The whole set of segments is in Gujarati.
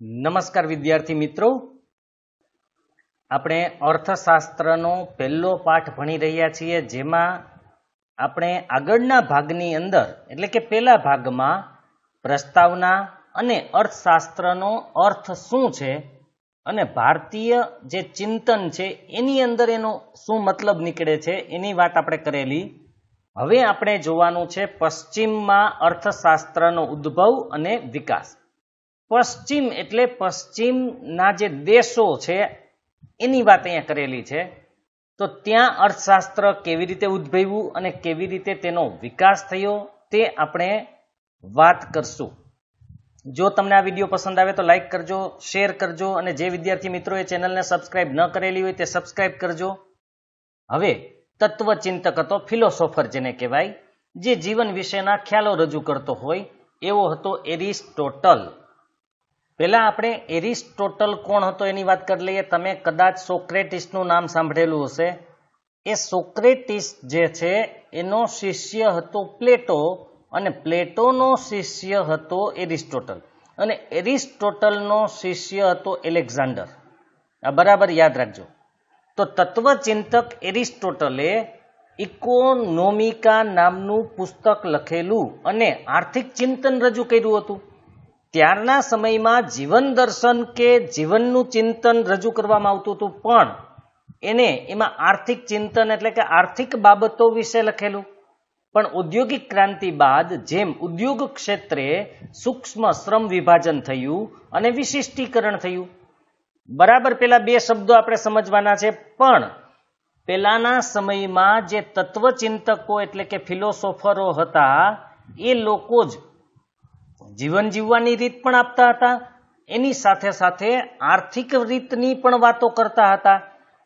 નમસ્કાર વિદ્યાર્થી મિત્રો, આપણે અર્થશાસ્ત્રનો પહેલો પાઠ ભણી રહ્યા છીએ, જેમાં આપણે આગળના ભાગની અંદર એટલે કે પહેલા ભાગમાં પ્રસ્તાવના અને અર્થશાસ્ત્રનો અર્થ શું છે અને ભારતીય જે ચિંતન છે એની અંદર એનો શું મતલબ નીકળે છે એની વાત આપણે કરેલી. હવે આપણે જોવાનું છે પશ્ચિમમાં અર્થશાસ્ત્રનો ઉદ્ભવ અને વિકાસ. પશ્ચિમ એટલે પશ્ચિમના જે દેશો છે એની વાત અહીંયા કરેલી છે. તો ત્યાં અર્થશાસ્ત્ર કેવી રીતે ઉદ્ભવ્યું અને કેવી રીતે તેનો વિકાસ થયો તે આપણે વાત કરશું. જો તમને આ વિડીયો પસંદ આવે તો લાઈક કરજો, શેર કરજો અને જે વિદ્યાર્થી મિત્રોએ ચેનલને સબસ્ક્રાઇબ ન કરેલી હોય તે સબસ્ક્રાઇબ કરજો. હવે તત્વચિંતક હતો, ફિલોસોફર જેને કહેવાય, જે જીવન વિશેના ખ્યાલો રજૂ કરતો હોય એવો હતો એરિસ્ટોટલ. પહેલા આપણે એરિસ્ટોટલ કોણ હતો એની વાત કરી લઈએ. તમે કદાચ સોક્રેટિસનું નામ સાંભળેલું હશે. એ સોક્રેટિસ જે છે એનો શિષ્ય હતો પ્લેટો અને પ્લેટોનો શિષ્ય હતો એરિસ્ટોટલ અને એરિસ્ટોટલનો શિષ્ય હતો એલેક્ઝાન્ડર. આ બરાબર યાદ રાખજો. તો તત્વચિંતક એરિસ્ટોટલે ઇકોનોમિકા નામનું પુસ્તક લખેલું અને આર્થિક ચિંતન રજૂ કર્યું હતું. ત્યારના સમયમાં જીવન દર્શન કે જીવનનું ચિંતન રજૂ કરવામાં આવતું હતું, પણ એને એમાં આર્થિક ચિંતન એટલે કે આર્થિક બાબતો વિશે લખેલું. પણ ઔદ્યોગિક ક્રાંતિ બાદ જેમ ઉદ્યોગ ક્ષેત્રે સૂક્ષ્મ શ્રમ વિભાજન થયું અને વિશિષ્ટીકરણ થયું. બરાબર, પેલા બે શબ્દો આપણે સમજવાના છે. પણ પેલાના સમયમાં જે તત્વચિંતકો એટલે કે ફિલોસોફરો હતા એ લોકો જ જીવન જીવવાની રીત પણ આપતા હતા, એની સાથે સાથે આર્થિક રીતની પણ વાતો કરતા હતા.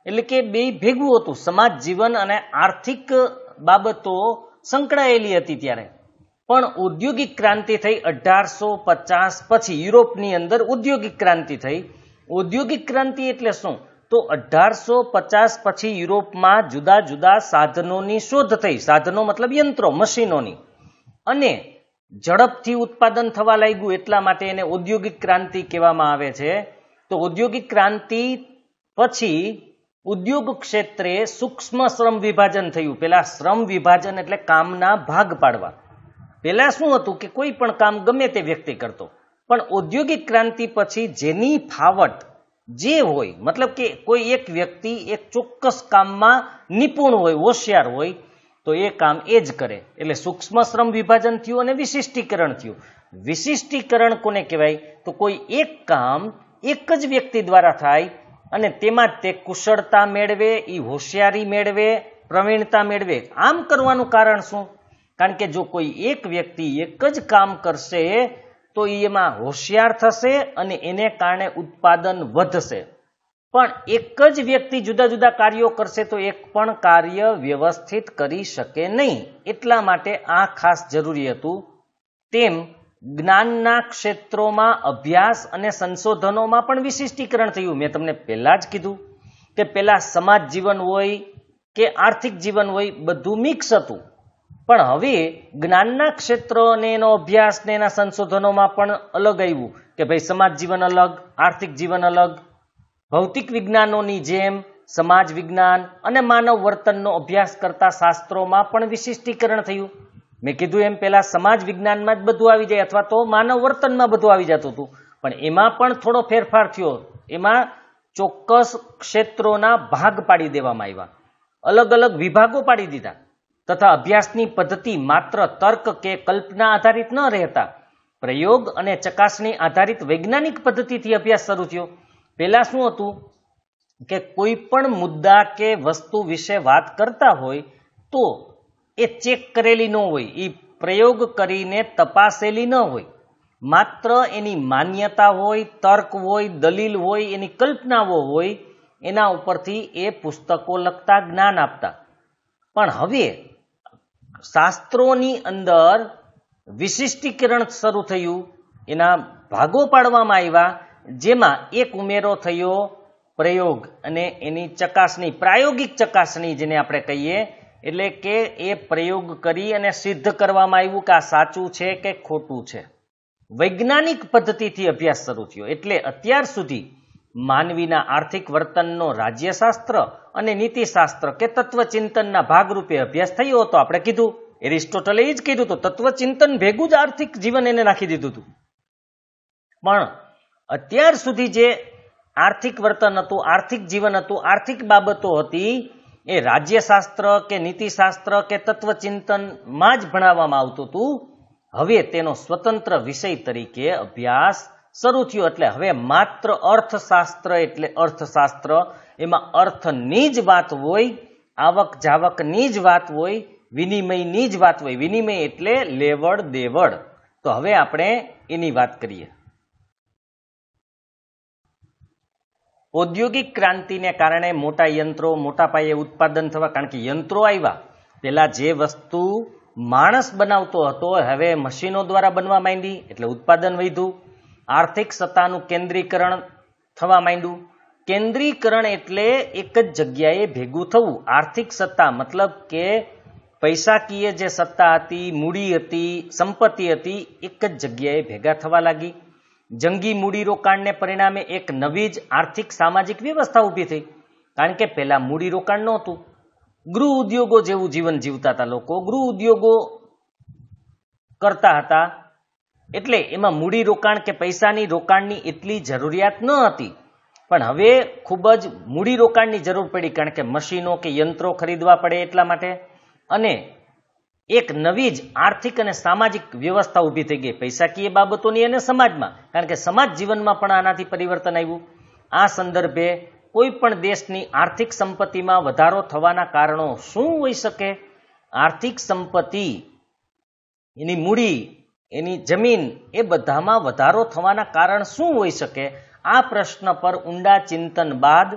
એટલે કે બે ભેગું હતું. સમાજ જીવન અને આર્થિક બાબતો સંકળાયેલી હતી ત્યારે. પણ ઔદ્યોગિક ક્રાંતિ થઈ 1850 પછી યુરોપની અંદર ઔદ્યોગિક ક્રાંતિ થઈ. ઔદ્યોગિક ક્રાંતિ એટલે શું? તો 1850 પછી યુરોપમાં જુદા જુદા સાધનોની શોધ થઈ. સાધનો મતલબ યંત્રો, મશીનોની, અને ઝડપથી ઉત્પાદન થવા લાગ્યું, એટલા માટે એને ઔદ્યોગિક ક્રાંતિ કહેવામાં આવે છે. તો ઔદ્યોગિક ક્રાંતિ પછી ઉદ્યોગ ક્ષેત્રે સૂક્ષ્મ શ્રમ વિભાજન થયું. પેલા શ્રમ વિભાજન એટલે કામના ભાગ પાડવા. પેલા શું હતું કે કોઈ પણ કામ ગમે તે વ્યક્તિ કરતો, પણ ઔદ્યોગિક ક્રાંતિ પછી જેની ફાવટ જે હોય, મતલબ કે કોઈ એક વ્યક્તિ એક ચોક્કસ કામમાં નિપુણ હોય, હોશિયાર હોય, તો એ કામ એ જ કરે. એટલે સૂક્ષ્મ શ્રમ વિભાજન થયું અને વિશિષ્ટીકરણ થયું. વિશિષ્ટીકરણ કોને કહેવાય? તો કોઈ એક કામ એક જ વ્યક્તિ દ્વારા થાય અને તેમાં તે કુશળતા મેળવે, એ હોશિયારી મેળવે, પ્રવીણતા મેળવે. આમ કરવાનું કારણ શું? કારણ કે જો કોઈ એક વ્યક્તિ એક જ કામ કરશે તો એમાં હોશિયાર થશે અને એને કારણે ઉત્પાદન વધશે. પણ એક જ વ્યક્તિ જુદા જુદા કાર્યો કરશે તો એક પણ કાર્ય વ્યવસ્થિત કરી શકે નહીં. એટલા માટે આ ખાસ જરૂરી હતું. તેમ જ્ઞાનના ક્ષેત્રોમાં અભ્યાસ અને સંશોધનોમાં પણ વિશિષ્ટીકરણ થયું. મેં તમને પહેલા જ કીધું કે પહેલા સમાજ જીવન હોય કે આર્થિક જીવન હોય, બધું મિક્સ હતું. પણ હવે જ્ઞાનના ક્ષેત્ર અને એનો અભ્યાસ ને એના સંશોધનોમાં પણ અલગ આવ્યું કે ભાઈ સમાજ જીવન અલગ, આર્થિક જીવન અલગ. ભૌતિક વિજ્ઞાનોની જેમ સમાજ વિજ્ઞાન અને માનવ વર્તનનો અભ્યાસ કરતા શાસ્ત્રોમાં પણ વિશિષ્ટીકરણ થયું. મેં કીધું એમ પહેલા સમાજ વિજ્ઞાનમાં જ બધું આવી જાય અથવા તો માનવ વર્તનમાં બધું આવી જતું હતું, પણ એમાં પણ થોડો ફેરફાર થયો. એમાં ચોક્કસ ક્ષેત્રોના ભાગ પાડી દેવામાં આવ્યા, અલગ અલગ વિભાગો પાડી દીધા, તથા અભ્યાસની પદ્ધતિ માત્ર તર્ક કે કલ્પના આધારિત ન રહેતા પ્રયોગ અને ચકાસણી આધારિત વૈજ્ઞાનિક પદ્ધતિથી અભ્યાસ શરૂ થયો. પહેલા શું હતું કે કોઈ પણ મુદ્દા કે વસ્તુ વિશે વાત કરતા હોય તો એ ચેક કરેલી ન હોય, એ પ્રયોગ કરીને તપાસેલી ન હોય, માત્ર એની માન્યતા હોય, તર્ક હોય, દલીલ હોય, એની કલ્પનાઓ હોય, એના ઉપરથી એ પુસ્તકો લખતા, જ્ઞાન આપતા. પણ હવે શાસ્ત્રોની અંદર વિશિષ્ટીકરણ શરૂ થયું, એના ભાગો પાડવામાં આવ્યા, જેમાં એક ઉમેરો થયો પ્રયોગ અને એની ચકાસણી, પ્રાયોગિક ચકાસણી જેને આપણે કહીએ. એટલે કે એ પ્રયોગ કરી અને સિદ્ધ કરવામાં આવ્યું કે આ સાચું છે કે ખોટું છે. વૈજ્ઞાનિક પદ્ધતિથી અભ્યાસ શરૂ થયો. એટલે અત્યાર સુધી માનવીના આર્થિક વર્તનનો રાજ્યશાસ્ત્ર અને નીતિશાસ્ત્ર કે તત્વચિંતનના ભાગરૂપે અભ્યાસ થયો હતો. આપણે કીધું, એરિસ્ટોટલે એ જ કીધું હતું, તત્વચિંતન ભેગું જ આર્થિક જીવન એને નાખી દીધું હતું. પણ અત્યાર સુધી જે આર્થિક વર્તન હતું, આર્થિક જીવન હતું, આર્થિક બાબતો હતી, એ રાજ્યશાસ્ત્ર કે નીતિશાસ્ત્ર કે તત્વચિંતનમાં જ ભણાવવામાં આવતું હતું. હવે તેનો સ્વતંત્ર વિષય તરીકે અભ્યાસ શરૂ થયો. એટલે હવે માત્ર અર્થશાસ્ત્ર એટલે અર્થશાસ્ત્ર, એમાં અર્થની જ વાત હોય, આવક જાવકની જ વાત હોય, વિનિમયની જ વાત હોય. વિનિમય એટલે લેવડ દેવડ. તો હવે આપણે એની વાત કરીએ. ઔદ્યોગિક ક્રાંતિને કારણે મોટા યંત્રો, મોટા પાયે ઉત્પાદન થવા, કારણ કે યંત્રો આવ્યા. પેલા જે વસ્તુ માણસ બનાવતો હતો, હવે મશીનો દ્વારા બનવા માંડી, એટલે ઉત્પાદન વધ્યું. આર્થિક સત્તાનું કેન્દ્રીકરણ થવા માંડ્યું. કેન્દ્રીકરણ એટલે એક જ જગ્યાએ ભેગું થવું. આર્થિક સત્તા મતલબ કે પૈસાકીય જે સત્તા હતી, મૂડી હતી, સંપત્તિ હતી, એક જ જગ્યાએ ભેગા થવા લાગી. જંગી મૂડીરોકાણને પરિણામે એક નવી જ આર્થિક સામાજિક વ્યવસ્થા ઊભી થઈ. કારણ કે પહેલા મૂડીરોકાણ નહોતું. ગૃહ ઉદ્યોગો જેવું જીવન જીવતા હતા લોકો, ગૃહ ઉદ્યોગો કરતા હતા. એટલે એમાં મૂડીરોકાણ કે પૈસાની રોકાણની એટલી જરૂરિયાત ન હતી. પણ હવે ખૂબ જ મૂડીરોકાણની જરૂર પડી, કારણ કે મશીનો કે યંત્રો ખરીદવા પડે એટલા માટે. અને એક નવી જ આર્થિક અને સામાજિક વ્યવસ્થા ઊભી થઈ ગઈ, પૈસાકીય બાબતોની અને સમાજમાં. કારણ કે સમાજ જીવનમાં પણ આનાથી પરિવર્તન આવ્યું. આ સંદર્ભે કોઈ પણ દેશની આર્થિક સંપત્તિમાં વધારો થવાના કારણો શું હોઈ શકે? આર્થિક સંપત્તિ, એની મૂડી, એની જમીન, એ બધામાં વધારો થવાના કારણ શું હોઈ શકે? આ પ્રશ્ન પર ઊંડા ચિંતન બાદ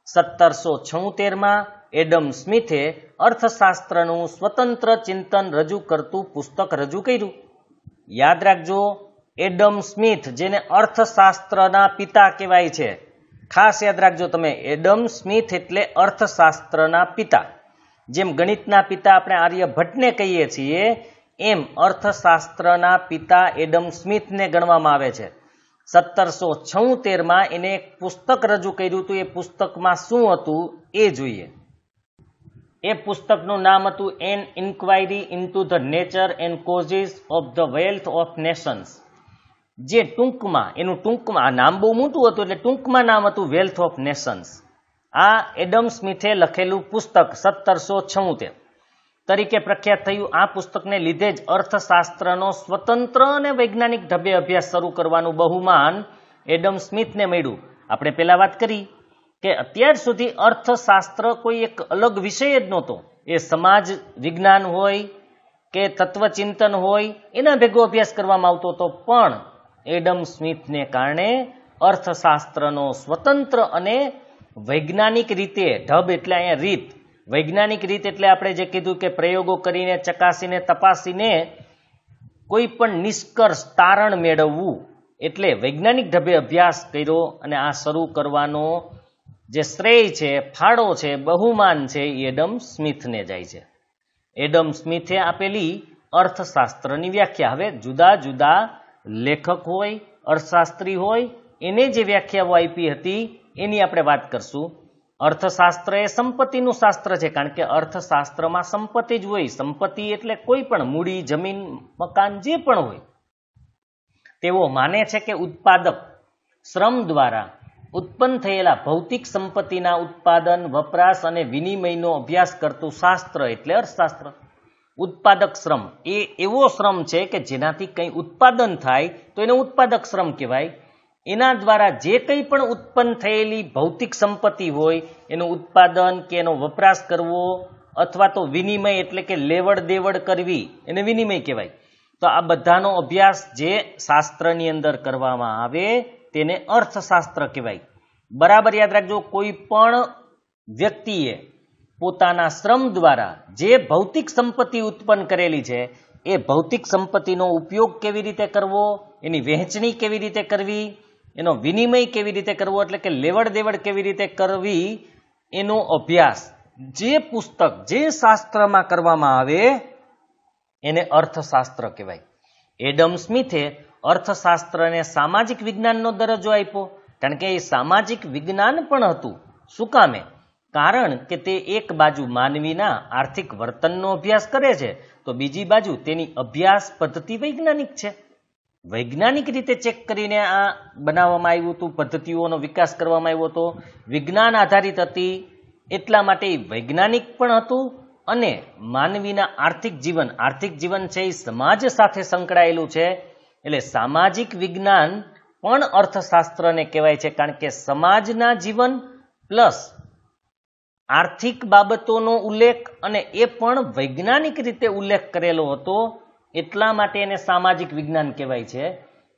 1776માં એડમ સ્મિથે અર્થશાસ્ત્રનું સ્વતંત્ર ચિંતન રજૂ કરતું પુસ્તક રજૂ કર્યું. યાદ રાખજો, એડમ સ્મિથ, જેને અર્થશાસ્ત્રના પિતા કહેવાય છે, ખાસ યાદ રાખજો તમે, એડમ સ્મિથ એટલે અર્થશાસ્ત્રના પિતા. જેમ ગણિતના પિતા આપણે આર્યભટ્ટને કહીએ છીએ, એમ અર્થશાસ્ત્રના પિતા એડમ સ્મિથને ગણવામાં આવે છે. 1776માં એને એક પુસ્તક રજૂ કર્યું હતું. એ પુસ્તકમાં શું હતું એ જોઈએ. એ પુસ્તકનું નામ હતું an inquiry into the nature and causes of the wealth of nations. જે ટૂંકમાં આ નામ બહુ મોટું હતું, એટલે ટૂંકમાં નામ હતું વેલ્થ ઓફ નેશન્સ. આ એડમ સ્મિથે લખેલું પુસ્તક 1776 તરીકે પ્રખ્યાત થયું. આ પુસ્તકને લીધે જ અર્થશાસ્ત્રનો સ્વતંત્ર અને વૈજ્ઞાનિક ઢબે અભ્યાસ શરૂ કરવાનું બહુમાન એડમ સ્મિથને મળ્યું. આપણે પહેલા વાત કરી કે અત્યાર સુધી અર્થશાસ્ત્ર કોઈ એક અલગ વિષય જ નહોતો. એ સમાજ વિજ્ઞાન હોય કે તત્વચિંતન હોય, એના ભેગો અભ્યાસ કરવામાં આવતો હતો. પણ એડમ સ્મિથને કારણે અર્થશાસ્ત્રનો સ્વતંત્ર અને વૈજ્ઞાનિક રીતે, ઢબ એટલે અહીંયા રીત, વૈજ્ઞાનિક રીત એટલે આપણે જે કીધું કે પ્રયોગો કરીને, ચકાસીને, તપાસીને કોઈ પણ નિષ્કર્ષ, તારણ મેળવવું, એટલે વૈજ્ઞાનિક ઢબે અભ્યાસ કર્યો. અને આ શરૂ કરવાનો જે શ્રેય છે, ફાળો છે, બહુમાન છે, એ એડમ સ્મિથને જાય છે. એડમ સ્મિથે આપેલી અર્થશાસ્ત્રની વ્યાખ્યા. હવે જુદા જુદા લેખક હોય, અર્થશાસ્ત્રી હોય, એને જે વ્યાખ્યાઓ આપી હતી એની આપણે વાત કરશું. અર્થશાસ્ત્ર એ સંપત્તિનું શાસ્ત્ર છે, કારણ કે અર્થશાસ્ત્રમાં સંપત્તિ જ હોય. સંપત્તિ એટલે કોઈ પણ મૂડી, જમીન, મકાન જે પણ હોય. તેઓ માને છે કે ઉત્પાદક શ્રમ દ્વારા ઉત્પન્ન થયેલા ભૌતિક સંપત્તિના ઉત્પાદન, વપરાશ અને વિનિમયનો અભ્યાસ કરતું શાસ્ત્ર એટલે અર્થશાસ્ત્ર. ઉત્પાદક શ્રમ એ એવો શ્રમ છે કે જેનાથી કંઈ ઉત્પાદન થાય તો એને ઉત્પાદક શ્રમ કહેવાય. એના દ્વારા જે કંઈ પણ ઉત્પન્ન થયેલી ભૌતિક સંપત્તિ હોય, એનું ઉત્પાદન કે એનો વપરાશ કરવો, અથવા તો વિનિમય એટલે કે લેવડ દેવડ કરવી, એને વિનિમય કહેવાય. તો આ બધાનો અભ્યાસ જે શાસ્ત્રની અંદર કરવામાં આવે તેને અર્થશાસ્ત્ર કહેવાય. બરાબર યાદ રાખજો, કોઈ પણ વ્યક્તિએ પોતાના શ્રમ દ્વારા જે ભૌતિક સંપત્તિ ઉત્પન્ન કરેલી છે, એ ભૌતિક સંપત્તિનો ઉપયોગ કેવી રીતે કરવો, એની વહેંચણી કેવી રીતે કરવી, એનો વિનિમય કેવી રીતે કરવો, એટલે કે લેવડ દેવડ કેવી રીતે કરવી, એનો અભ્યાસ જે પુસ્તક, જે શાસ્ત્રમાં કરવામાં આવે એને અર્થશાસ્ત્ર કહેવાય. એડમ સ્મિથે અર્થશાસ્ત્રને સામાજિક વિજ્ઞાનનો દરજ્જો આપ્યો, કારણ કે એ સામાજિક વિજ્ઞાન પણ હતું. શું કામે? કારણ કે તે એક બાજુ માનવીના આર્થિક વર્તનનો અભ્યાસ કરે છે, તો બીજી બાજુ તેની અભ્યાસ પદ્ધતિ વૈજ્ઞાનિક છે. વૈજ્ઞાનિક રીતે ચેક કરીને આ બનાવવામાં આવ્યું હતું, પદ્ધતિઓનો વિકાસ કરવામાં આવ્યો હતો, વિજ્ઞાન આધારિત હતી. એટલા માટે વૈજ્ઞાનિક પણ હતું અને માનવીના આર્થિક જીવન છે એ સમાજ સાથે સંકળાયેલું છે. એટલે સામાજિક વિજ્ઞાન પણ અર્થશાસ્ત્રને કહેવાય છે, કારણ કે સમાજના જીવન પ્લસ આર્થિક બાબતોનો ઉલ્લેખ, અને એ પણ વૈજ્ઞાનિક રીતે ઉલ્લેખ કરેલો હતો. એટલા માટે એને સામાજિક વિજ્ઞાન કહેવાય છે.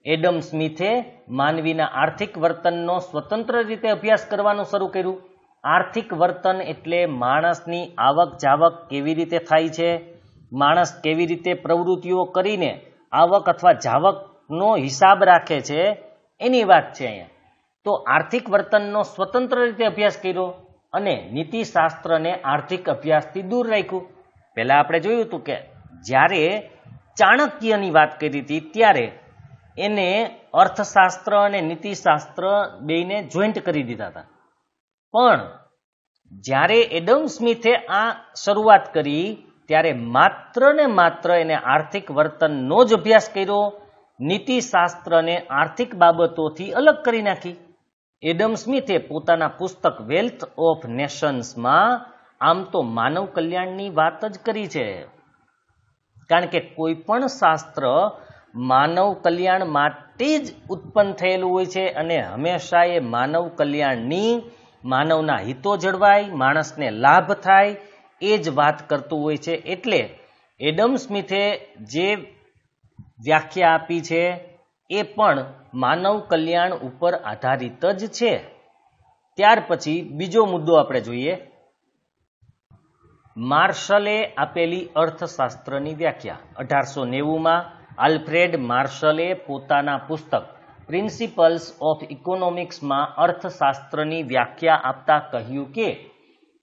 એડમ સ્મિથે માનવીના આર્થિક વર્તનનો સ્વતંત્ર રીતે અભ્યાસ કરવાનું શરૂ કર્યું. આર્થિક વર્તન એટલે માણસની આવક જાવક કેવી રીતે થાય છે, માણસ કેવી રીતે પ્રવૃત્તિઓ કરીને આવક અથવા જાવકનો હિસાબ રાખે છે, એની વાત છે અહીંયા. તો આર્થિક વર્તનનો સ્વતંત્ર રીતે અભ્યાસ કર્યો અને નીતિશાસ્ત્રને આર્થિક અભ્યાસથી દૂર રાખ્યું. પહેલા આપણે જોયું હતું કે જ્યારે ચાણક્યની વાત કરી હતી ત્યારે એને અર્થશાસ્ત્ર અને નીતિશાસ્ત્ર બેયને જોઈન્ટ કરી દીધા હતા. પણ જ્યારે એડમ સ્મિથે આ શરૂઆત કરી ત્યારે માત્ર ને માત્ર એને આર્થિક વર્તનનો જ અભ્યાસ કર્યો, નીતિશાસ્ત્રને આર્થિક બાબતોથી અલગ કરી નાખી. એડમ સ્મિથે પોતાના પુસ્તક વેલ્થ ઓફ નેશન્સમાં આમ તો માનવ કલ્યાણની વાત જ કરી છે, કારણ કે કોઈ પણ શાસ્ત્ર માનવ કલ્યાણ માટે જ ઉત્પન્ન થયેલું હોય છે અને હંમેશા એ માનવ કલ્યાણની, માનવના હિતો જળવાય, માણસને લાભ થાય એ જ વાત કરતું હોય છે. એટલે એડમ સ્મિથે જે વ્યાખ્યા આપી છે એ પણ માનવ કલ્યાણ ઉપર આધારિત જ છે. ત્યાર પછી બીજો મુદ્દો આપણે જોઈએ, માર્શલે આપેલી અર્થશાસ્ત્રની વ્યાખ્યા. 1890માં આલ્ફ્રેડ માર્શલે પોતાના પુસ્તક પ્રિન્સિપલ્સ ઓફ ઇકોનોમિક્સમાં અર્થશાસ્ત્રની વ્યાખ્યા આપતા કહ્યું કે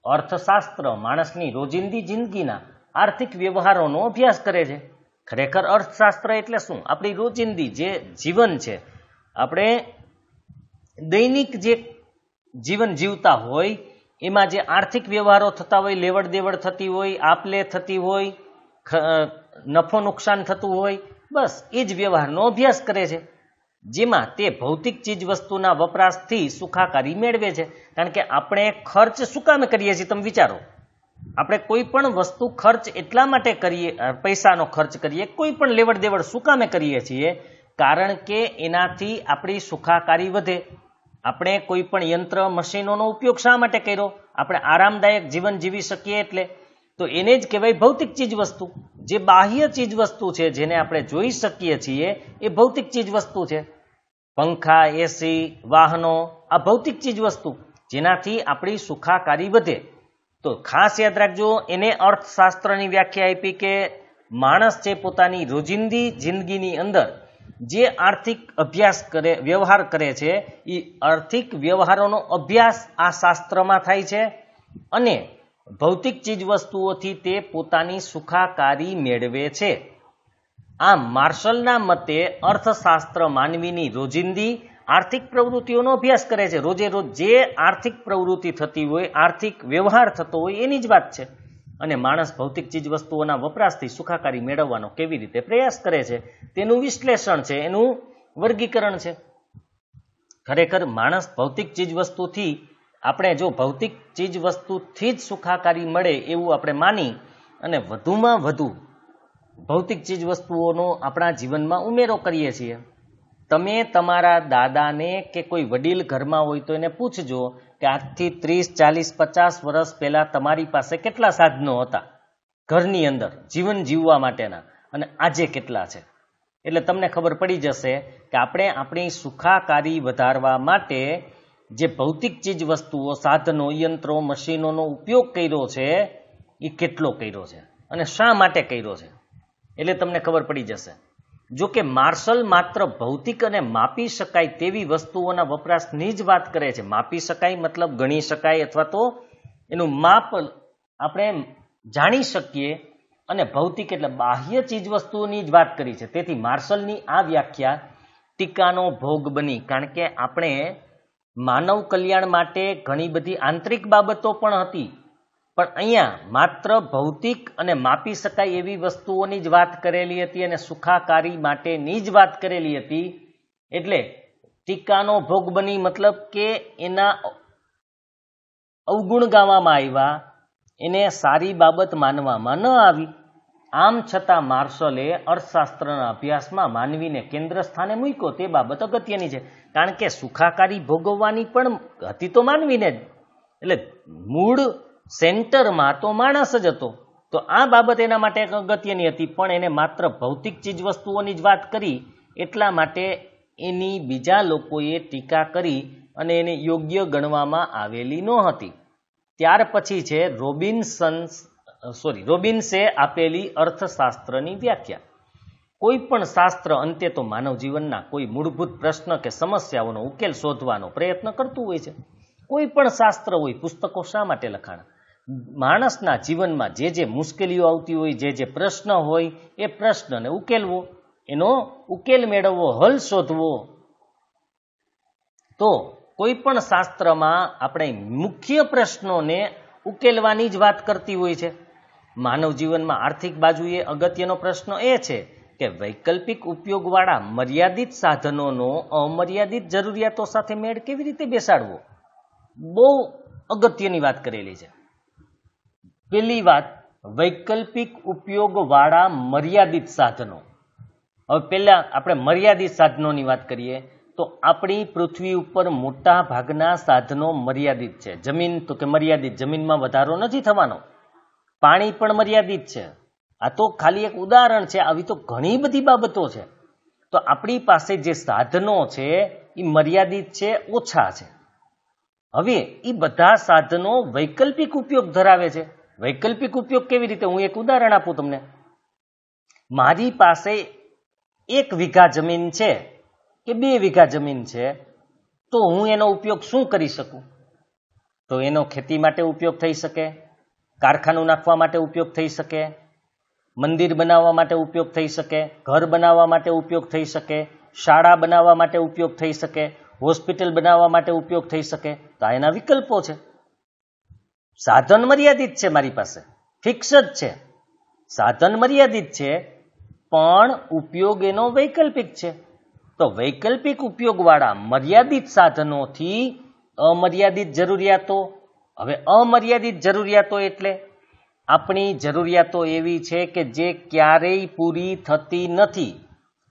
અર્થશાસ્ત્ર માણસની રોજિંદી જિંદગીના આર્થિક વ્યવહારોનો અભ્યાસ કરે છે. ખરેખર અર્થશાસ્ત્ર એટલે શું? આપણી રોજિંદી જે જીવન છે, આપણે દૈનિક જે જીવન જીવતા હોય એમાં જે આર્થિક વ્યવહારો થતા હોય, લેવડ દેવડ થતી હોય, આપલે થતી હોય, નફો નુકસાન થતું હોય, બસ એ જ વ્યવહારનો અભ્યાસ કરે છે, જેમાં તે ભૌતિક ચીજ વસ્તુના વપરાશથી સુખાકારી મેળવે છે. કારણ કે આપણે ખર્ચ શું કામે કરીએ છીએ? તમે વિચારો, આપણે કોઈ પણ વસ્તુ ખર્ચ એટલા માટે કરીએ, પૈસાનો ખર્ચ કરીએ, કોઈ પણ લેવડ દેવડ શું કામે કરીએ છીએ? કારણ કે એનાથી આપણી સુખાકારી વધે. આપણે કોઈ પણ યંત્ર મશીનોનો ઉપયોગ શા માટે કર્યો? આપણે આરામદાયક જીવન જીવી શકીએ એટલે. તો એને જ કહેવાય ભૌતિક ચીજ વસ્તુ. જે બાહ્ય ચીજ વસ્તુ છે, જેને આપણે જોઈ શકીએ છીએ, એ ભૌતિક ચીજ વસ્તુ છે. પંખા, એસી, વાહનો, આ ભૌતિક ચીજ વસ્તુ, જેનાથી આપણી સુખાકારી વધે. તો ખાસ યાદ રાખજો, એને અર્થશાસ્ત્રની વ્યાખ્યા આપી કે માણસ છે પોતાની રોજિંદી જિંદગીની અંદર જે આર્થિક અભ્યાસ કરે, વ્યવહાર કરે છે, એ આર્થિક વ્યવહારોનો અભ્યાસ આ શાસ્ત્રમાં થાય છે અને ભૌતિક ચીજ વસ્તુઓથી તે પોતાની સુખાકારી મેળવે છે. આમ માર્શલના મતે અર્થશાસ્ત્ર માનવીની રોજિંદી આર્થિક પ્રવૃત્તિઓનો અભ્યાસ કરે છે. રોજે રોજ જે આર્થિક પ્રવૃત્તિ થતી હોય, આર્થિક વ્યવહાર થતો હોય, એની જ વાત છે. અને માણસ ભૌતિક ચીજ વસ્તુઓના વપરાશથી સુખાકારી મેળવવાનો કેવી રીતે પ્રયાસ કરે છે, તેનું વિશ્લેષણ છે, એનું વર્ગીકરણ છે. ખરેખર માણસ ભૌતિક ચીજ વસ્તુથી, આપણે જો ભૌતિક ચીજ વસ્તુથી જ સુખાકારી મળે એવું આપણે માની અને વધુમાં વધુ ભૌતિક ચીજ વસ્તુઓનો આપણા જીવનમાં ઉમેરો કરીએ છીએ. તમે તમારા દાદાને કે કોઈ વડીલ ઘરમાં હોય તો એને પૂછજો કે આજથી 30, 40, 50 વર્ષ પહેલા તમારી પાસે કેટલા સાધનો હતા ઘરની અંદર જીવન જીવવા માટેના, અને આજે કેટલા છે. એટલે તમને ખબર પડી જશે કે આપણે આપણી સુખાકારી વધારવા માટે જે ભૌતિક ચીજ વસ્તુઓ, સાધનો, યંત્રો, મશીનોનો ઉપયોગ કર્યો છે એ કેટલો કર્યો છે અને શા માટે કર્યો છે, એટલે તમને ખબર પડી જશે. જો કે માર્શલ માત્ર ભૌતિક અને માપી શકાય તેવી વસ્તુઓના વપરાશની જ વાત કરે છે. માપી શકાય મતલબ ગણી શકાય અથવા તો એનું માપ આપણે જાણી શકીએ, અને ભૌતિક એટલે બાહ્ય ચીજ વસ્તુઓની જ વાત કરી છે. તેથી માર્શલની આ વ્યાખ્યા ટીકાનો ભોગ બની. કારણ કે આપણે માનવ કલ્યાણ માટે ઘણી બધી આંતરિક બાબતો પણ હતી, પણ અહીંયા માત્ર ભૌતિક અને માપી શકાય એવી વસ્તુઓની જ વાત કરેલી હતી અને સુખાકારી માટેની જ વાત કરેલી હતી. એટલે ટીકાનો ભોગ બની મતલબ કે એના અવગુણ ગાવામાં આવ્યા, એને સારી બાબત માનવામાં ન આવી. આમ છતાં માર્શલે અર્થશાસ્ત્રના અભ્યાસમાં માનવીને કેન્દ્ર સ્થાને મૂક્યો તે બાબત અગત્યની છે. કારણ કે સુખાકારી ભોગવવાની પણ હતી તો માનવીને જ, એટલે મૂળ સેન્ટરમાં તો માણસ જ હતો. તો આ બાબત એના માટે અગત્યની હતી, પણ એને માત્ર ભૌતિક ચીજ વસ્તુઓની જ વાત કરી એટલા માટે એની બીજા લોકોએ ટીકા કરી અને એને યોગ્ય ગણવામાં આવેલી ન હતી. ત્યાર પછી છે રોબિન્સે આપેલી અર્થશાસ્ત્રની વ્યાખ્યા. કોઈ પણ શાસ્ત્ર અંતે તો માનવ જીવનના કોઈ મૂળભૂત પ્રશ્ન કે સમસ્યાઓનો ઉકેલ શોધવાનો પ્રયત્ન કરતું હોય છે. કોઈ પણ શાસ્ત્ર હોય, પુસ્તકો શા માટે લખાણા? માણસના જીવનમાં જે મુશ્કેલીઓ આવતી હોય, જે પ્રશ્ન હોય, એ પ્રશ્નને ઉકેલવો, એનો ઉકેલ મેળવવો, હલ શોધવો. તો કોઈ પણ શાસ્ત્રમાં આપણે મુખ્ય પ્રશ્નોને ઉકેલવાની જ વાત કરતી હોય છે. માનવ જીવનમાં આર્થિક બાજુએ અગત્યનો પ્રશ્ન એ છે કે વૈકલ્પિક ઉપયોગવાળા મર્યાદિત સાધનોનો અમર્યાદિત જરૂરિયાતો સાથે મેળ કેવી રીતે બેસાડવો. બહુ અગત્યની વાત કરેલી છે. પેલી વાત, વૈકલ્પિક ઉપયોગવાળા મર્યાદિત સાધનો. હવે પહેલા આપણે મર્યાદિત સાધનોની વાત કરીએ તો આપણી પૃથ્વી ઉપર મોટા ભાગના સાધનો મર્યાદિત છે. જમીન તો કે મર્યાદિત, જમીનમાં વધારો નથી થવાનો. પાણી પણ મર્યાદિત છે. આ તો ખાલી એક ઉદાહરણ છે, આવી તો ઘણી બધી બાબતો છે. તો આપણી પાસે જે સાધનો છે એ મર્યાદિત છે, ઓછા છે. હવે એ બધા સાધનો વૈકલ્પિક ઉપયોગ ધરાવે છે. વૈકલ્પિક ઉપયોગ કેવી રીતે? હું એક ઉદાહરણ આપું તમને. મારી પાસે 1 વીઘા જમીન છે કે 2 વીઘા જમીન છે, તો હું એનો ઉપયોગ શું કરી શકું? તો એનો ખેતી માટે ઉપયોગ થઈ શકે, કારખાનું નાખવા માટે ઉપયોગ થઈ શકે, મંદિર બનાવવા માટે ઉપયોગ થઈ શકે, ઘર બનાવવા માટે ઉપયોગ થઈ શકે, શાળા બનાવવા માટે ઉપયોગ થઈ શકે, હોસ્પિટલ બનાવવા માટે ઉપયોગ થઈ શકે. તો આ એના વિકલ્પો છે. સાધન મર્યાદિત છે, મારી પાસે ફિક્સ જ છે. સાધન મર્યાદિત છે, પણ ઉપયોગ એનો વૈકલ્પિક છે. તો વૈકલ્પિક ઉપયોગવાળા મર્યાદિત સાધનોથી અમર્યાદિત જરૂરિયાતો. હવે અમર્યાદિત જરૂરિયાતો એટલે આપણી જરૂરિયાતો એવી છે કે જે ક્યારેય પૂરી થતી નથી.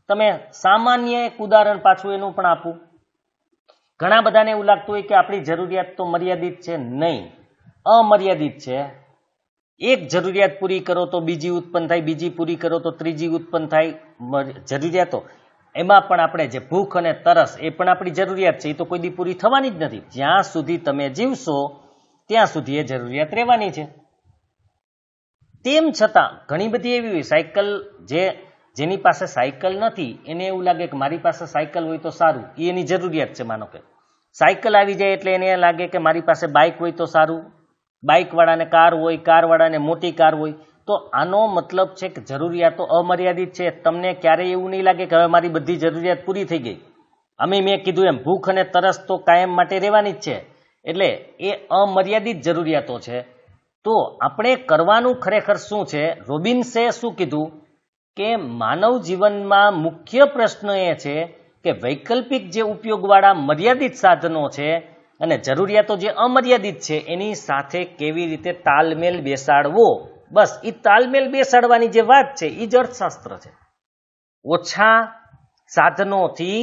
તમે સામાન્ય એક ઉદાહરણ પાછું એનું પણ આપું. ઘણા બધાને એવું લાગતું હોય કે આપણી જરૂરિયાત તો મર્યાદિત છે. નહીં, અમર્યાદિત છે. એક જરૂરિયાત પૂરી કરો તો બીજી ઉત્પન્ન થાય, બીજી પૂરી કરો તો ત્રીજી ઉત્પન્ન થાય. જરૂરિયાતો એમાં પણ આપણે જે ભૂખ અને તરસ એ પણ આપણી જરૂરિયાત છે, એ તો કોઈ દી પૂરી થવાની જ નથી. જ્યાં સુધી તમે જીવશો ત્યાં સુધી એ જરૂરિયાત રહેવાની છે. તેમ છતાં ઘણી બધી એવી હોય, સાયકલ જેની પાસે સાયકલ નથી એને એવું લાગે કે મારી પાસે સાયકલ હોય તો સારું, એ એની જરૂરિયાત છે. માનો કે સાયકલ આવી જાય એટલે એને લાગે કે મારી પાસે બાઇક હોય તો સારું, બાઇકવાળાને કાર હોય, કારવાળાને મોટી કાર હોય. તો આનો મતલબ છે કે જરૂરિયાતો અમર્યાદિત છે. તમને ક્યારેય એવું નહીં લાગે કે હવે મારી બધી જરૂરિયાત પૂરી થઈ ગઈ. મેં કીધું એમ ભૂખ અને તરસ તો કાયમ માટે રહેવાની જ છે. એટલે એ અમર્યાદિત જરૂરિયાતો છે. તો આપણે કરવાનું ખરેખર શું છે? રોબિન્સે શું કીધું કે માનવ જીવનમાં મુખ્ય પ્રશ્ન એ છે કે વૈકલ્પિક જે ઉપયોગવાળા મર્યાદિત સાધનો છે અને જરૂરિયાતો જે અમર્યાદિત છે એની સાથે કેવી રીતે તાલમેલ બેસાડવો. બસ એ તાલમેલ બેસાડવાની જે વાત છે એ જ અર્થશાસ્ત્ર છે. ઓછા સાધનોથી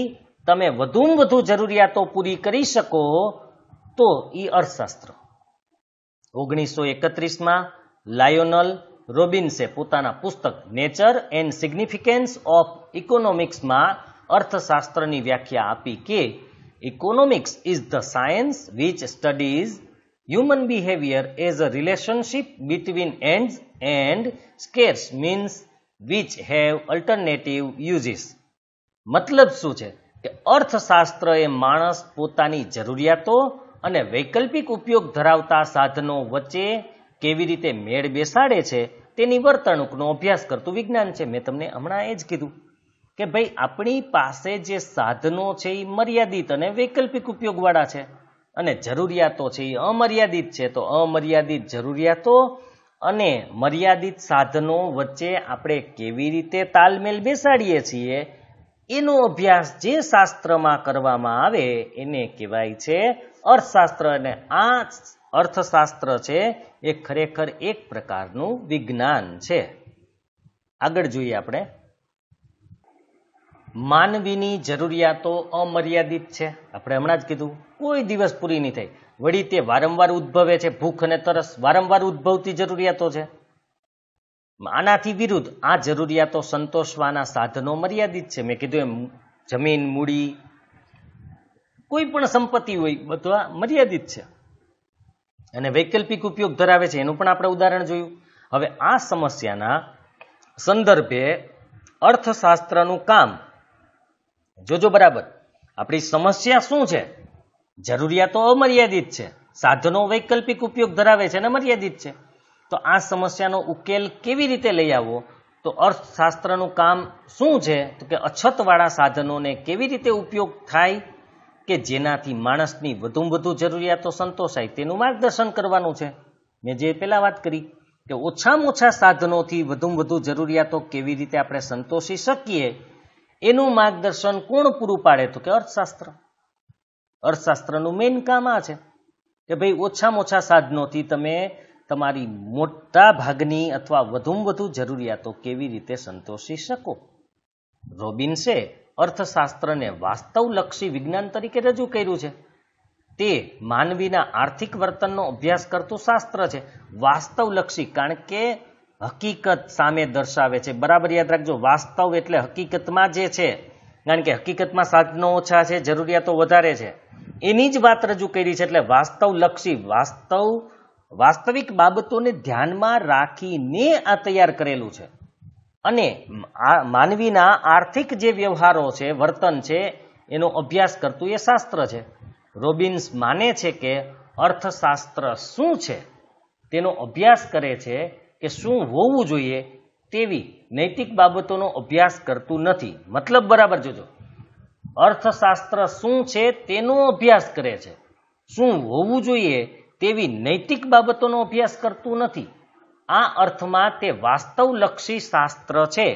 તમે વધુમાં વધુ જરૂરિયાતો પૂરી કરી શકો તો એ અર્થશાસ્ત્ર. 1931માં લાયોનલ રોબિન્સે પોતાના પુસ્તક નેચર એન્ડ સિગ્નિફિકન્સ ઓફ ઇકોનોમિક્સમાં અર્થશાસ્ત્રની વ્યાખ્યા આપી કે economics is the science which studies human behavior as a relationship between ends and scarce means which have alternative uses. મતલબ શું છે કે અર્થશાસ્ત્ર એ માણસ પોતાની જરૂરિયાતો અને વૈકલ્પિક ઉપયોગ ધરાવતા સાધનો વચ્ચે કેવી રીતે મેળ બેસાડે છે તેની વર્તણૂકનો અભ્યાસ કરતું વિજ્ઞાન છે. મેં તમને હમણાં એ જ કીધું કે ભાઈ આપણી પાસે જે સાધનો છે એ મર્યાદિત અને વૈકલ્પિક ઉપયોગવાળા છે અને જરૂરિયાતો છે એ અમર્યાદિત છે. તો અમર્યાદિત જરૂરિયાતો અને મર્યાદિત સાધનો વચ્ચે આપણે કેવી રીતે તાલમેલ બેસાડીએ છીએ એનો અભ્યાસ જે શાસ્ત્રમાં કરવામાં આવે એને કહેવાય છે અર્થશાસ્ત્ર. અને આ અર્થશાસ્ત્ર છે એ ખરેખર એક પ્રકારનું વિજ્ઞાન છે. આગળ જોઈએ આપણે. માનવીની જરૂરિયાતો અમર્યાદિત છે. આપણે હમણાં જ કીધું કોઈ દિવસ પૂરી નહીં થાય. વળી તે વારંવાર ઉદ્ભવે છે. ભૂખ અને તરસ વારંવાર ઉદ્ભવતી જરૂરિયાતો છે. આનાથી વિરુદ્ધ આ જરૂરિયાતો સંતોષવાના સાધનો મર્યાદિત છે. મેં કીધું એમ જમીન, મૂડી, કોઈ પણ સંપત્તિ હોય બધા મર્યાદિત છે અને વૈકલ્પિક ઉપયોગ ધરાવે છે. એનું પણ આપણે ઉદાહરણ જોયું. હવે આ સમસ્યાના સંદર્ભે અર્થશાસ્ત્રનું કામ જોજો બરાબર. આપણી સમસ્યા શું છે? જરૂરિયાતો અમર્યાદિત છે, સાધનો વૈકલ્પિક ઉપયોગ ધરાવે છે અને મર્યાદિત છે. તો આ સમસ્યાનો ઉકેલ કેવી રીતે લઈ આવવો? તો અર્થશાસ્ત્રનું કામ શું છે? તો કે અછતવાળા સાધનોને કેવી રીતે ઉપયોગ થાય કે જેનાથી માણસની વધુમાં વધુ જરૂરિયાતો સંતોષાય તેનું માર્ગદર્શન કરવાનું છે. મેં જે પહેલા વાત કરી કે ઓછામાં ઓછા સાધનોથી વધુમાં વધુ જરૂરિયાતો કેવી રીતે આપણે સંતોષી શકીએ એનું માર્ગદર્શન કોણ પૂરું પાડે? તો કે અર્થશાસ્ત્ર. અર્થશાસ્ત્રનું મેઇન કામ આ છે કે ભાઈ ઓછામાં ઓછા સાધનોથી તમે તમારી મોટા ભાગની અથવા વધુમાં વધુ જરૂરિયાતો કેવી રીતે સંતોષી શકો. રોબિન્સે અર્થશાસ્ત્રને વાસ્તવલક્ષી વિજ્ઞાન તરીકે રજૂ કર્યું છે. તે માનવીના આર્થિક વર્તનનો અભ્યાસ કરતું શાસ્ત્ર છે. વાસ્તવલક્ષી કારણ કે હકીકત સામે દર્શાવે છે. બરાબર યાદ રાખજો, વાસ્તવ એટલે હકીકતમાં જે છે. કારણ કે હકીકતમાં સાધનો ઓછા છે, જરૂરિયાતો વધારે છે, એની જ વાત રજૂ કરી છે. એટલે વાસ્તવલક્ષી, વાસ્તવિક બાબતોને ધ્યાનમાં રાખીને આ તૈયાર કરેલું છે. અને માનવીના આર્થિક જે વ્યવહારો છે, વર્તન છે, એનો અભ્યાસ કરતું એ શાસ્ત્ર છે. રોબિન્સ માને છે કે અર્થશાસ્ત્ર શું છે તેનો અભ્યાસ કરે છે કે શું હોવું જોઈએ તેવી નૈતિક બાબતોનો અભ્યાસ કરતું નથી. મતલબ બરાબર જોજો, અર્થશાસ્ત્ર શું છે તેનો અભ્યાસ કરે છે, શું હોવું જોઈએ તેવી નૈતિક બાબતોનો અભ્યાસ કરતું નથી. આ અર્થમાં તે વાસ્તવલક્ષી શાસ્ત્ર છે,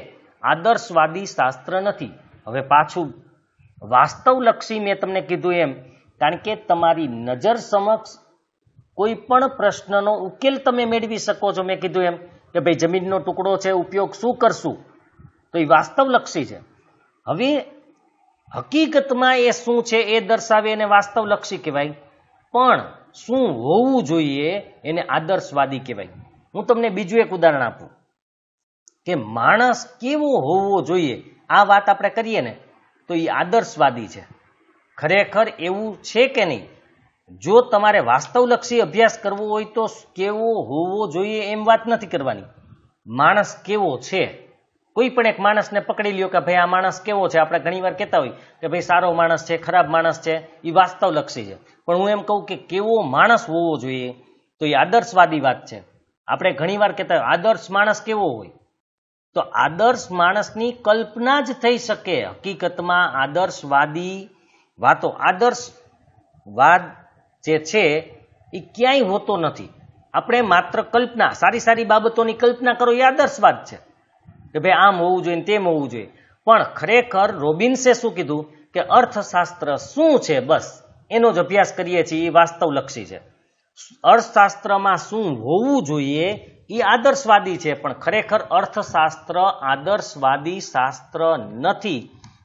આદર્શવાદી શાસ્ત્ર નથી. હવે પાછું વાસ્તવલક્ષી મેં તમને કીધું એમ કારણ કે તમારી નજર સમક્ષ કોઈ પણ પ્રશ્નનો ઉકેલ તમે મેળવી શકો છો. મેં કીધું એમ કે ભાઈ જમીનનો ટુકડો છે, ઉપયોગ શું કરશું? તો એ વાસ્તવલક્ષી છે. હવે હકીકતમાં એ શું છે એ દર્શાવે એને વાસ્તવલક્ષી કહેવાય, પણ શું હોવું જોઈએ એને આદર્શવાદી કહેવાય. હું તમને બીજું એક ઉદાહરણ આપું કે માણસ કેવો હોવો જોઈએ. આ વાત આપણે કરીએ ને તો એ આદર્શવાદી છે. ખરેખર એવું છે કે નહીં? જો તમારે વાસ્તવલક્ષી અભ્યાસ કરવો હોય તો કેવો હોવો જોઈએ એમ વાત નથી કરવાની. માણસ કેવો છે, કોઈ પણ એક માણસને પકડી લ્યો કે ભાઈ આ માણસ કેવો છે. આપણે ઘણી વાર કહેતા હોય કે ભાઈ સારો માણસ છે, ખરાબ માણસ છે, એ વાસ્તવલક્ષી છે. પણ હું એમ કહું કે કેવો માણસ હોવો જોઈએ તો એ આદર્શવાદી વાત છે. આપણે ઘણી વાર કહેતા હોય આદર્શ માણસ કેવો હોય, તો આદર્શ માણસની કલ્પના જ થઈ શકે. હકીકતમાં આદર્શવાદી વાતો, આદર્શવાદ જે છે એ ક્યાંય હોતો નથી. આપણે માત્ર કલ્પના, સારી સારી બાબતોની કલ્પના કરો એ આદર્શવાદ છે કે ભાઈ આમ હોવું જોઈએ ને તેમ હોવું જોઈએ. પણ ખરેખર રોબિન્સે શું કીધું કે અર્થશાસ્ત્ર શું છે બસ એનો જ અભ્યાસ કરીએ છીએ, એ વાસ્તવલક્ષી છે. અર્થશાસ્ત્રમાં શું હોવું જોઈએ એ આદર્શવાદી છે, પણ ખરેખર અર્થશાસ્ત્ર આદર્શવાદી શાસ્ત્ર નથી.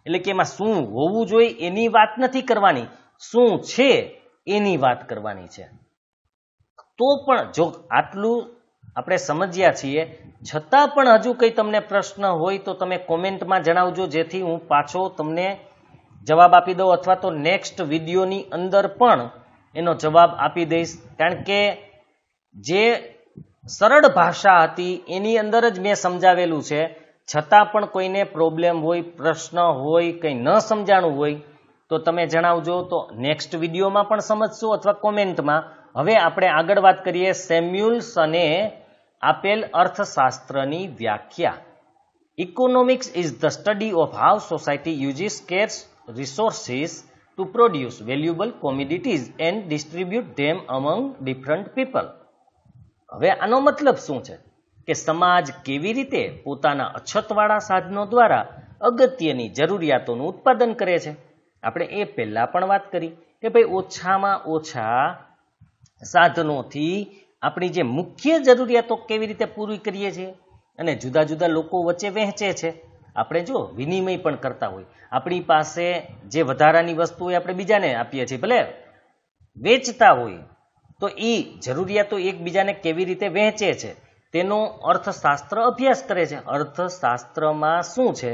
એટલે કે એમાં શું હોવું જોઈએ એની વાત નથી કરવાની, શું છે એની વાત કરવાની છે. તો પણ જો આટલું આપણે સમજ્યા છીએ છતાં પણ હજુ કંઈ તમને પ્રશ્ન હોય તો તમે કોમેન્ટમાં જણાવજો, જેથી હું પાછો તમને જવાબ આપી દઉં અથવા તો નેક્સ્ટ વિડીયોની અંદર પણ એનો જવાબ આપી દઈશ. કારણ કે જે સરળ ભાષા હતી એની અંદર જ મેં સમજાવેલું છે, છતાં પણ કોઈને પ્રોબ્લેમ હોય, પ્રશ્ન હોય, કંઈ ન સમજાણું હોય તો તમે જણાવજો, તો નેક્સ્ટ વિડીયોમાં પણ સમજશો અથવા કોમેન્ટમાં. હવે આપણે આગળ વાત કરીએ સેમ્યુઅલ્સને આપેલ અર્થશાસ્ત્રની વ્યાખ્યા. Economics is the study of how society uses scarce resources to produce valuable commodities and distribute them among different people. હવે આનો મતલબ શું છે કે સમાજ કેવી રીતે પોતાના અછતવાળા સાધનો દ્વારા અગત્યની જરૂરિયાતોનું ઉત્પાદન કરે છે. આપણે એ પહેલા પણ વાત કરી કે ભાઈ ઓછામાં ઓછા સાધનોથી આપણી જે મુખ્ય જરૂરિયાતો કેવી રીતે પૂરી કરીએ છીએ અને જુદા જુદા લોકો વચ્ચે વહેંચે છે. આપણે જો વિનિમય પણ કરતા હોય, આપણી પાસે જે વધારાની વસ્તુ હોય આપણે બીજાને આપીએ છીએ, ભલે વેચતા હોય તો એ જરૂરિયાતો એકબીજાને કેવી રીતે વહેંચે છે તેનો અર્થશાસ્ત્ર અભ્યાસ કરે છે. અર્થશાસ્ત્રમાં શું છે,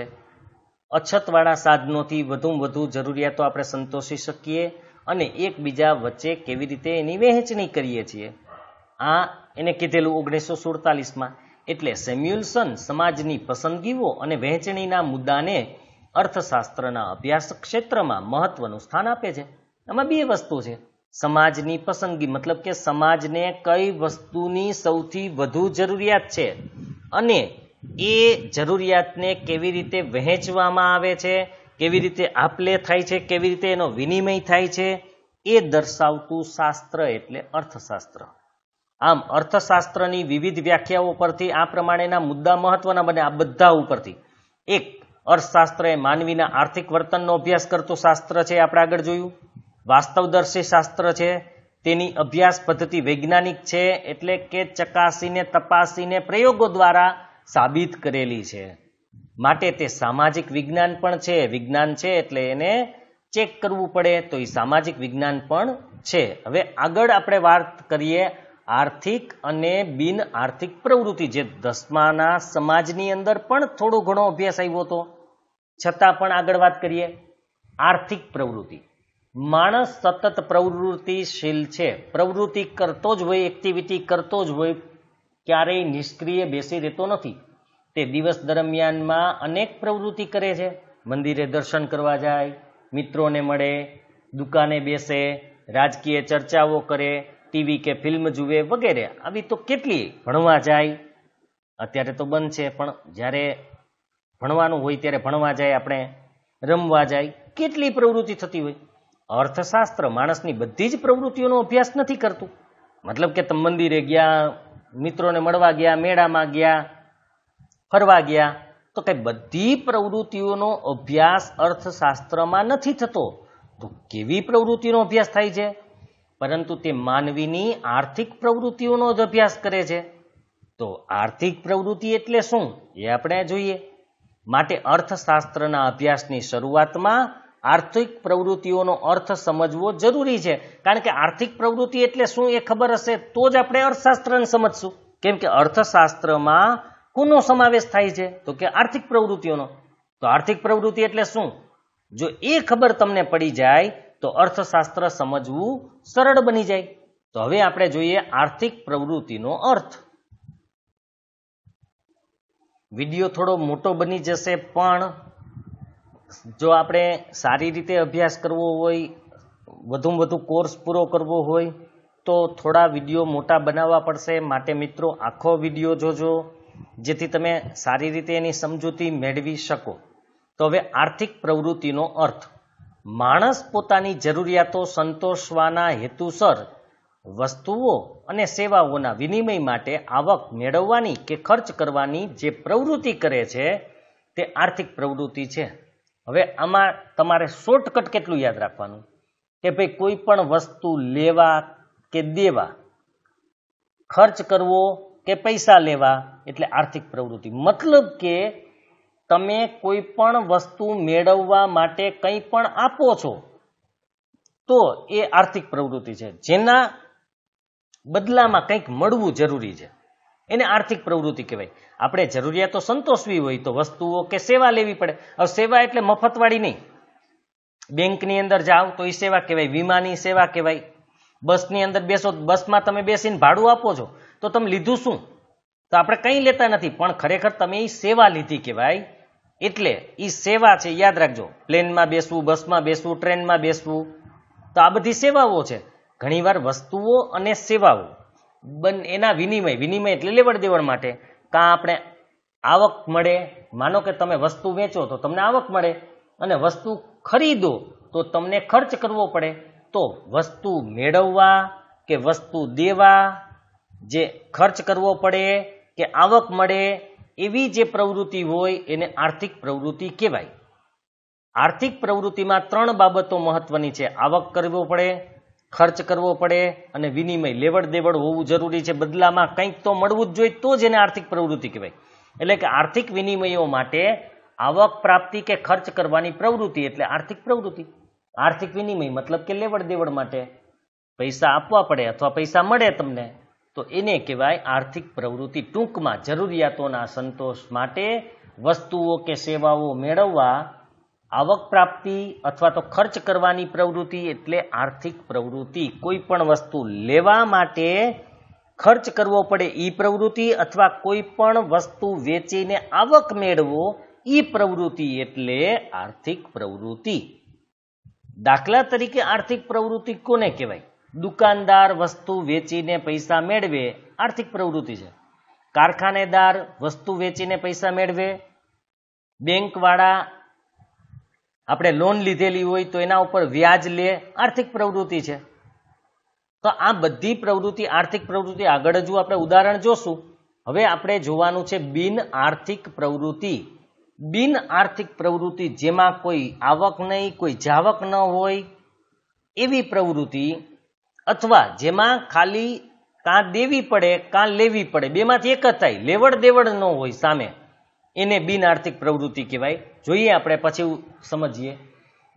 અછતવાળા સાધનોથી વધુમાં વધુ જરૂરિયાતો આપણે સંતોષી શકીએ અને એકબીજા વચ્ચે કેવી રીતે એની વહેંચણી કરીએ છીએ. આ એને કીધેલું 1947માં. એટલે સેમ્યુઅલ્સન સમાજની પસંદગીઓ અને વહેંચણીના મુદ્દાને અર્થશાસ્ત્રના અભ્યાસ ક્ષેત્રમાં મહત્વનું સ્થાન આપે છે. આમાં બે વસ્તુ છે. સમાજની પસંદગી મતલબ કે સમાજને કઈ વસ્તુની સૌથી વધુ જરૂરિયાત છે અને એ જરૂરિયાતને કેવી રીતે વહેંચવામાં આવે છે, કેવી રીતે આપલે થાય છે, કેવી રીતે એનો વિનિમય થાય છે, એ દર્શાવતું શાસ્ત્ર એટલે અર્થશાસ્ત્ર. આમ અર્થશાસ્ત્રની વિવિધ વ્યાખ્યાઓ પરથી આ પ્રમાણેના મુદ્દા મહત્વના બને. આ બધા ઉપરથી એક, અર્થશાસ્ત્ર એ માનવીના આર્થિક વર્તનનો અભ્યાસ કરતું શાસ્ત્ર છે, આપણે આગળ જોયું. વાસ્તવદર્શી શાસ્ત્ર છે, તેની અભ્યાસ પદ્ધતિ વૈજ્ઞાનિક છે, એટલે કે ચકાસીને તપાસીને પ્રયોગો દ્વારા સાબિત કરેલી છે. માટે તે સામાજિક વિજ્ઞાન પણ છે. વિજ્ઞાન છે એટલે એને ચેક કરવું પડે, તો એ સામાજિક વિજ્ઞાન પણ છે. હવે આગળ આપણે વાત કરીએ આર્થિક અને બિન આર્થિક પ્રવૃત્તિ, જે 10માના સમાજની અંદર પણ થોડો ઘણો અભ્યાસ આવ્યો હતો, છતાં પણ આગળ વાત કરીએ. આર્થિક પ્રવૃત્તિ, માણસ સતત પ્રવૃત્તિશીલ છે, પ્રવૃત્તિ કરતો જ હોય, એક્ટિવિટી કરતો જ હોય, ક્યારેય નિષ્ક્રિય બેસી રહેતો નથી. તે દિવસ દરમિયાનમાં અનેક પ્રવૃત્તિ કરે છે. મંદિરે દર્શન કરવા જાય, મિત્રોને મળે, દુકાને બેસે, રાજકીય ચર્ચાઓ કરે, ટીવી કે ફિલ્મ જુએ વગેરે. આવી તો કેટલી, ભણવા જાય, અત્યારે તો બંધ છે, પણ જ્યારે ભણવાનું હોય ત્યારે ભણવા જાય, આપણે રમવા જાય, કેટલી પ્રવૃત્તિ થતી હોય. અર્થશાસ્ત્ર માણસની બધી જ પ્રવૃત્તિઓનો અભ્યાસ નથી કરતું. મતલબ કે તમે મંદિરે ગયા, મિત્રોને મળવા ગયા, મેળામાં ગયા, ફરવા ગયા, તો કઈ બધી પ્રવૃત્તિઓનો અભ્યાસ અર્થશાસ્ત્રમાં નથી થતો. તો કેવી પ્રવૃત્તિનો અભ્યાસ થાય છે? પરંતુ તે માનવીની આર્થિક પ્રવૃત્તિઓનો જ અભ્યાસ કરે છે. તો આર્થિક પ્રવૃત્તિ એટલે શું એ આપણે જોઈએ. માટે અર્થશાસ્ત્રના અભ્યાસની શરૂઆતમાં આર્થિક પ્રવૃત્તિઓનો અર્થ સમજવો જરૂરી છે. કારણ કે આર્થિક પ્રવૃત્તિ એટલે શું એ ખબર હશે તો જ આપણે અર્થશાસ્ત્રને સમજશું. કેમ કે અર્થશાસ્ત્રમાં કોનો સમાવેશ થાય છે? તો કે આર્થિક પ્રવૃત્તિઓનો. તો આર્થિક પ્રવૃત્તિ એટલે શું, જો એ ખબર તમને પડી જાય તો અર્થશાસ્ત્ર સમજવું સરળ બની જાય. તો હવે આપણે જોઈએ આર્થિક પ્રવૃત્તિનો અર્થ. વિડીયો થોડો મોટો બની જશે, પણ જો આપણે સારી રીતે અભ્યાસ કરવો હોય, વધુમાં વધુ કોર્સ પૂરો કરવો હોય તો થોડા વિડીયો મોટા બનાવવા પડશે. માટે મિત્રો આખો વિડીયો જોજો, જેથી તમે સારી રીતે એની સમજૂતી મેળવી શકો. તો હવે આર્થિક પ્રવૃત્તિનો અર્થ, માણસ પોતાની જરૂરિયાતો સંતોષવાના હેતુસર વસ્તુઓ અને સેવાઓના વિનિમય માટે આવક મેળવવાની કે ખર્ચ કરવાની જે પ્રવૃત્તિ કરે છે તે આર્થિક પ્રવૃત્તિ છે. હવે આમાં તમારે શોર્ટકટ કેટલું યાદ રાખવાનું કે ભાઈ કોઈ પણ વસ્તુ લેવા કે દેવા, ખર્ચ કરવો કે પૈસા લેવા એટલે આર્થિક પ્રવૃત્તિ. મતલબ કે તમે કોઈ પણ વસ્તુ મેળવવા માટે કંઈ પણ આપો છો તો એ આર્થિક પ્રવૃત્તિ છે. જેના બદલામાં કંઈક મળવું જરૂરી છે એને આર્થિક પ્રવૃત્તિ કહેવાય. આપણે જરૂરિયાતો સંતોષવી હોય તો વસ્તુઓ કે સેવા લેવી પડે. હવે સેવા એટલે મફતવાળી નહીં. બેંકની અંદર જાઓ તો એ સેવા કહેવાય, વીમાની સેવા કહેવાય. બસની અંદર બેસો, બસમાં તમે બેસીને ભાડું આપો છો તો તમે લીધું શું? તો આપણે કંઈ લેતા નથી, પણ ખરેખર તમે એ સેવા લીધી કહેવાય. એટલે એ સેવા છે, યાદ રાખજો. પ્લેનમાં બેસવું, બસમાં બેસવું, ટ્રેનમાં બેસવું, તો આ બધી સેવાઓ છે. ઘણીવાર વસ્તુઓ અને સેવાઓ એના વિનિમય એટલે લેવડ દેવડ માટે કાં આપણે આવક મળે, માનો કે તમે વસ્તુ વેચો તો તમને આવક મળે, અને વસ્તુ ખરીદો તો તમને ખર્ચ કરવો પડે. તો વસ્તુ મેળવવા કે વસ્તુ દેવા, જે ખર્ચ કરવો પડે કે આવક મળે, એવી જે પ્રવૃત્તિ હોય એને આર્થિક પ્રવૃત્તિ કહેવાય. આર્થિક પ્રવૃત્તિમાં 3 બાબતો મહત્વની છે. આવક કરવો પડે, ખર્ચ કરવો પડે અને વિનિમય, લેવડ દેવડ હોવું જરૂરી છે. બદલામાં કંઈક તો મળવું જ જોઈએ, તો જ એને આર્થિક પ્રવૃત્તિ કહેવાય. એટલે કે આર્થિક વિનિમયો માટે આવક પ્રાપ્તિ કે ખર્ચ કરવાની પ્રવૃત્તિ એટલે આર્થિક પ્રવૃત્તિ. આર્થિક વિનિમય મતલબ કે લેવડ દેવડ માટે પૈસા આપવા પડે અથવા પૈસા મળે તમને, તો એને કહેવાય આર્થિક પ્રવૃત્તિ. ટૂંકમાં જરૂરિયાતોના સંતોષ માટે વસ્તુઓ કે સેવાઓ મેળવવા આવક પ્રાપ્તિ અથવા તો ખર્ચ કરવાની પ્રવૃત્તિ એટલે આર્થિક પ્રવૃત્તિ. કોઈ પણ વસ્તુ લેવા માટે ખર્ચ કરવો પડે એ પ્રવૃત્તિ, અથવા કોઈ પણ વસ્તુ વેચીને આવક મેળવો એ પ્રવૃત્તિ એટલે આર્થિક પ્રવૃત્તિ. દાખલા તરીકે આર્થિક પ્રવૃત્તિ કોને કહેવાય? દુકાનદાર વસ્તુ વેચીને પૈસા મેળવે, આર્થિક પ્રવૃત્તિ છે. કારખાનેદાર વસ્તુ વેચીને પૈસા મેળવે, બેંકવાળા આપણે લોન લીધેલી હોય તો એના ઉપર વ્યાજ લે, આર્થિક પ્રવૃત્તિ છે. તો આ બધી પ્રવૃત્તિ આર્થિક પ્રવૃત્તિ. આગળ જો આપણે ઉદાહરણ જોશું. હવે આપણે જોવાનું છે બિન આર્થિક પ્રવૃત્તિ. બિન આર્થિક પ્રવૃત્તિ જેમાં કોઈ આવક નહીં, કોઈ જાવક ન હોય એવી પ્રવૃત્તિ, અથવા જેમાં ખાલી કાં દેવી પડે કાં લેવી પડે, બેમાંથી એક જ થાય, લેવડ દેવડ ન હોય સામે, એને બિન આર્થિક પ્રવૃત્તિ કહેવાય. જોઈએ આપણે પછી સમજીએ.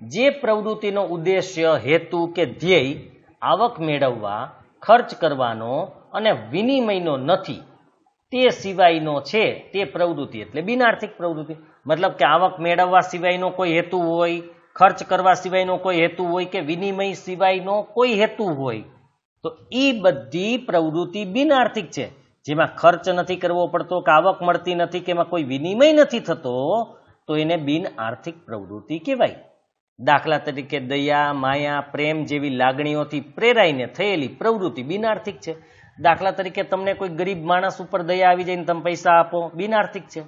જે પ્રવૃત્તિનો ઉદ્દેશ્ય, હેતુ કે ધ્યેય આવક મેળવવા, ખર્ચ કરવાનો અને વિનિમયનો નથી, તે સિવાયનો છે તે પ્રવૃત્તિ એટલે બિન આર્થિક પ્રવૃત્તિ. મતલબ કે આવક મેળવવા સિવાયનો કોઈ હેતુ હોય, ખર્ચ કરવા સિવાયનો કોઈ હેતુ હોય કે વિનિમય સિવાયનો કોઈ હેતુ હોય, તો એ બધી પ્રવૃત્તિ બિન આર્થિક છે. જેમાં ખર્ચ નથી કરવો પડતો કે આવક મળતી નથી કે એમાં કોઈ વિનિમય નથી થતો, તો એને બિન આર્થિક પ્રવૃત્તિ કહેવાય. દાખલા તરીકે દયા, માયા, પ્રેમ જેવી લાગણીઓથી પ્રેરાઈને થયેલી પ્રવૃત્તિ બિન આર્થિક છે. દાખલા તરીકે તમને કોઈ ગરીબ માણસ ઉપર દયા આવી જાય ને તમે પૈસા આપો, બિન આર્થિક છે.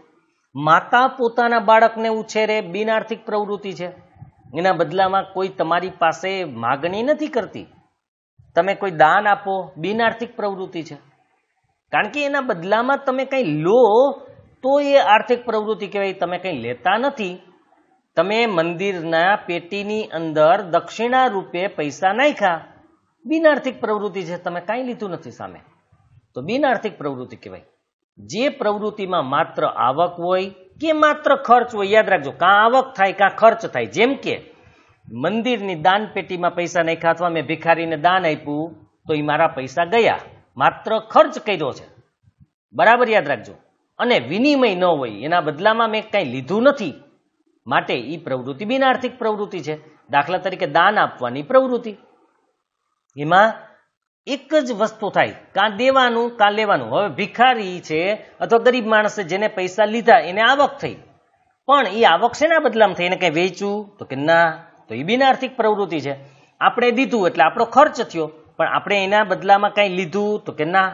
માતા પોતાના બાળકને ઉછેરે, બિન આર્થિક પ્રવૃત્તિ છે. એના બદલામાં કોઈ તમારી પાસે માગણી નથી કરતી, તમે કોઈ દાન આપો, બિન આર્થિક પ્રવૃત્તિ છે. કારણ કે એના બદલામાં તમે કંઈ લો તો એ આર્થિક પ્રવૃત્તિ કહેવાય. તમે કંઈ લેતા નથી, તમે મંદિરના પેટીની અંદર દક્ષિણા રૂપે પૈસા નાખ્યા, બિન આર્થિક પ્રવૃત્તિ છે. તમે કાંઈ લીધું નથી સામે, તો બિન આર્થિક પ્રવૃત્તિ કહેવાય. જે પ્રવૃત્તિમાં માત્ર આવક હોય કે માત્ર ખર્ચ હોય, યાદ રાખજો, કાં આવક થાય કાં ખર્ચ થાય. જેમ કે મંદિરની દાન પેટીમાં પૈસા નાખ્યા અથવા મેં ભિખારીને દાન આપ્યું તો એ મારા પૈસા ગયા, માત્ર ખર્ચ કર્યો છે, બરાબર યાદ રાખજો. અને વિનિમય ન હોય, એના બદલામાં મેં કંઈ લીધું નથી, માટે એ પ્રવૃત્તિ બિન આર્થિક પ્રવૃત્તિ છે. દાખલા તરીકે દાન આપવાની પ્રવૃત્તિ, એમાં એક જ વસ્તુ થાય, કાં દેવાનું કાં લેવાનું. હવે ભિખારી છે અથવા ગરીબ માણસે જેને પૈસા લીધા એને આવક થઈ, પણ એ આવક શેના બદલામાં થઈ? એને કંઈ વેચ્યું તો કે ના, તો એ બિન આર્થિક પ્રવૃત્તિ છે. આપણે દીધું એટલે આપણો ખર્ચ થયો, પણ આપણે એના બદલામાં કંઈ લીધું તો કે ના,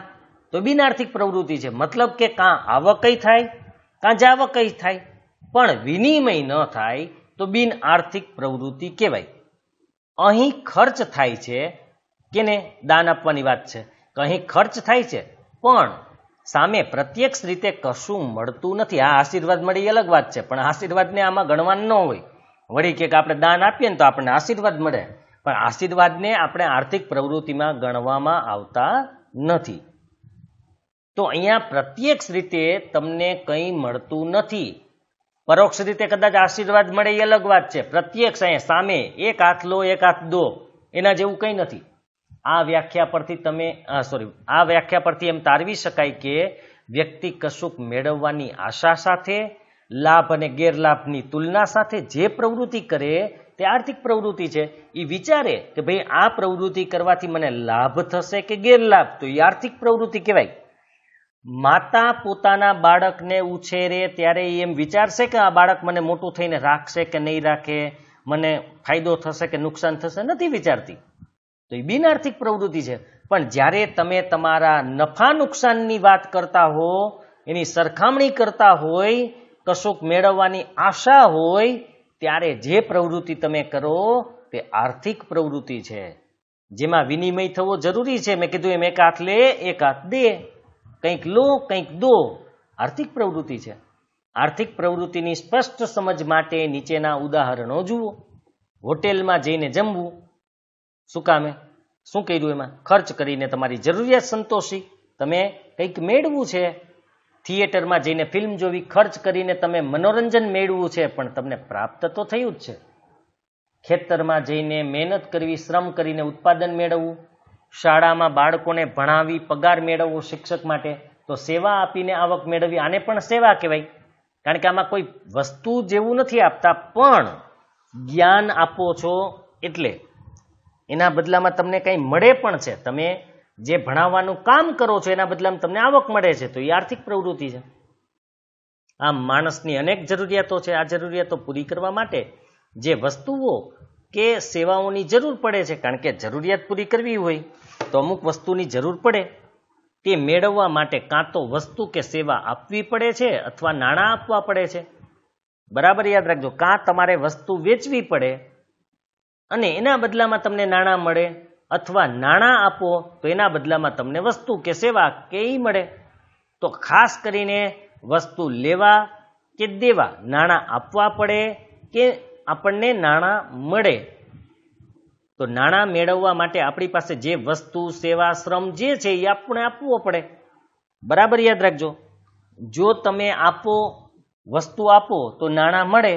તો બિન આર્થિક પ્રવૃત્તિ છે. મતલબ કે કાં આવક કઈ થાય કાં જાવક કઈ થાય, પણ વિનિમય ન થાય તો બિન આર્થિક પ્રવૃત્તિ કહેવાય. અહીં ખર્ચ થાય છે, કેને? દાન આપવાની વાત છે કે અહીં ખર્ચ થાય છે, પણ સામે પ્રત્યક્ષ રીતે કશું મળતું નથી. આ આશીર્વાદ મળે એ અલગ વાત છે, પણ આશીર્વાદને આમાં ગણવાનું ન હોય. વળી કે આપણે દાન આપીએ ને તો આપણને આશીર્વાદ મળે, પણ આશીર્વાદને આપણે આર્થિક પ્રવૃત્તિમાં ગણવામાં આવતા નથી. તો અહીંયા પ્રત્યક્ષ રીતે તમને કંઈ મળતું નથી. પરોક્ષ રીતે કદાચ આશીર્વાદ મળે એ અલગ વાત છે. પ્રત્યક્ષ અહીંયા સામે એક હાથ લો એક હાથ દો, એના જેવું કંઈ નથી. આ વ્યાખ્યા પરથી એમ તારવી શકાય કે વ્યક્તિ કશુંક મેળવવાની આશા સાથે લાભ અને ગેરલાભની તુલના સાથે જે પ્રવૃત્તિ કરે તે આર્થિક પ્રવૃત્તિ છે. એ વિચારે કે ભાઈ આ પ્રવૃત્તિ કરવાથી મને લાભ થશે કે ગેરલાભ, તો એ આર્થિક પ્રવૃત્તિ કહેવાય. માતા પોતાના બાળકને ઉછેરે ત્યારે એમ વિચારશે કે આ બાળક મને મોટું થઈને રાખશે કે નહીં રાખે, મને ફાયદો થશે કે નુકસાન થશે, નથી વિચારતી, તો એ બિન આર્થિક પ્રવૃત્તિ છે. પણ જ્યારે તમે તમારા નફા નુકસાનની વાત કરતા હો એની સરખામણી કરતા હોય, કશુંક મેળવવાની આશા હોય, ત્યારે જે પ્રવૃત્તિ તમે કરો તે આર્થિક પ્રવૃત્તિ છે, જેમાં વિનિમય થવો જરૂરી છે. મેં કીધું એમ એક હાથ લે એક હાથ દે, કંઈક લો કંઈક દો, આર્થિક પ્રવૃત્તિ છે. આર્થિક પ્રવૃત્તિની સ્પષ્ટ સમજ માટે નીચેના ઉદાહરણો જુઓ. હોટેલમાં જઈને જમવું, શું કામે? શું કર્યું એમાં? ખર્ચ કરીને તમારી જરૂરિયાત સંતોષી, તમે કંઈક મેળવું છે. થિયેટરમાં જઈને ફિલ્મ જોવી, ખર્ચ કરીને તમે મનોરંજન મેળવું છે, પણ તમને પ્રાપ્ત તો થયું જ છે. ખેતરમાં જઈને મહેનત કરવી, શ્રમ કરીને ઉત્પાદન મેળવવું, શાળામાં બાળકોને ભણાવી પગાર મેળવવો શિક્ષક માટે, તો સેવા આપીને આવક મેળવવી, આને પણ સેવા કહેવાય. કારણ કે આમાં કોઈ વસ્તુ જેવું નથી આપતા, પણ જ્ઞાન આપો છો એટલે એના બદલામાં તમને કંઈ મળે પણ છે. તમે જે ભણાવવાનું કામ કરો છો એના બદલામાં તમને આવક મળે છે, તો એ આર્થિક પ્રવૃત્તિ છે. આમ માણસની અનેક જરૂરિયાતો છે. આ જરૂરિયાતો પૂરી કરવા માટે જે વસ્તુઓ કે સેવાઓની જરૂર પડે છે, કારણ કે જરૂરિયાત પૂરી કરવી હોય તો અમુક વસ્તુની જરૂર પડે, તે મેળવવા માટે કાં તો વસ્તુ કે સેવા આપવી પડે છે અથવા નાણાં આપવા પડે છે. બરાબર યાદ રાખજો, કાં તમારે વસ્તુ વેચવી પડે અને એના બદલામાં તમને નાણાં મળે, અથવા નાણાં આપો તો એના બદલામાં તમને વસ્તુ કે સેવા કે એ મળે. તો ખાસ કરીને વસ્તુ લેવા કે દેવા, નાણાં આપવા પડે કે આપણને નાણાં મળે. તો નાણાં મેળવવા માટે આપણી પાસે જે વસ્તુ સેવા શ્રમ જે છે એ આપણે આપવો પડે. બરાબર યાદ રાખજો, જો તમે આપો વસ્તુ આપો તો નાણાં મળે,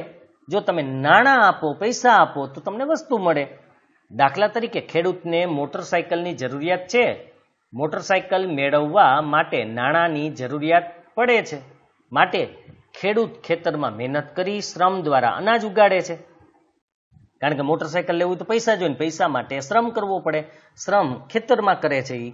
જો તમે નાણાં આપો પૈસા આપો તો તમને વસ્તુ મળે. દાખલા તરીકે ખેડૂતને મોટરસાયકલની જરૂરિયાત છે, મોટરસાયકલ મેળવવા માટે નાણાંની જરૂરિયાત પડે છે, માટે ખેડૂત ખેતરમાં મહેનત કરી શ્રમ દ્વારા અનાજ ઉગાડે છે. કારણ કે મોટરસાયકલ લેવું તો પૈસા જોઈએ, પૈસા માટે શ્રમ કરવો પડે, શ્રમ ખેતરમાં કરે છે એ.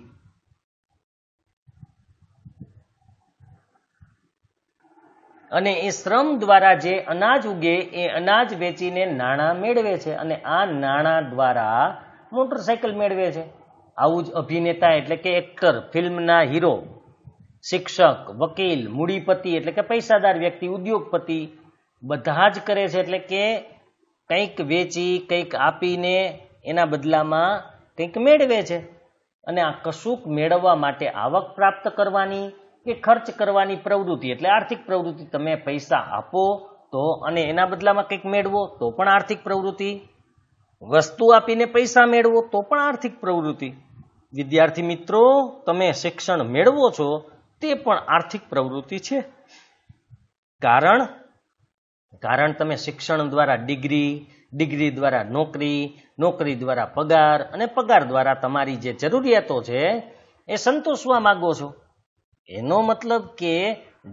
અને એ શ્રમ દ્વારા જે અનાજ ઉગે એ અનાજ વેચીને નાણાં મેળવે છે, અને આ નાણાં દ્વારા મોટરસાયકલ મેળવે છે. આવું જ અભિનેતા એટલે કે એક્ટર, ફિલ્મના હીરો, શિક્ષક, વકીલ, મૂડીપતિ એટલે કે પૈસાદાર વ્યક્તિ, ઉદ્યોગપતિ બધા જ કરે છે. એટલે કે કંઈક વેચી કંઈક આપીને એના બદલામાં કંઈક મેળવે છે. અને આ કશુંક મેળવવા માટે આવક પ્રાપ્ત કરવાની કે ખર્ચ કરવાની પ્રવૃત્તિ એટલે આર્થિક પ્રવૃત્તિ. તમે પૈસા આપો તો અને એના બદલામાં કંઈક મેળવો તો પણ આર્થિક પ્રવૃત્તિ, વસ્તુ આપીને પૈસા મેળવો તો પણ આર્થિક પ્રવૃત્તિ. વિદ્યાર્થી મિત્રો, તમે શિક્ષણ મેળવો છો તે પણ આર્થિક પ્રવૃત્તિ છે. કારણ તમે શિક્ષણ દ્વારા ડિગ્રી, ડિગ્રી દ્વારા નોકરી, નોકરી દ્વારા પગાર અને પગાર દ્વારા તમારી જે જરૂરિયાતો છે એ સંતોષવા માંગો છો. એનો મતલબ કે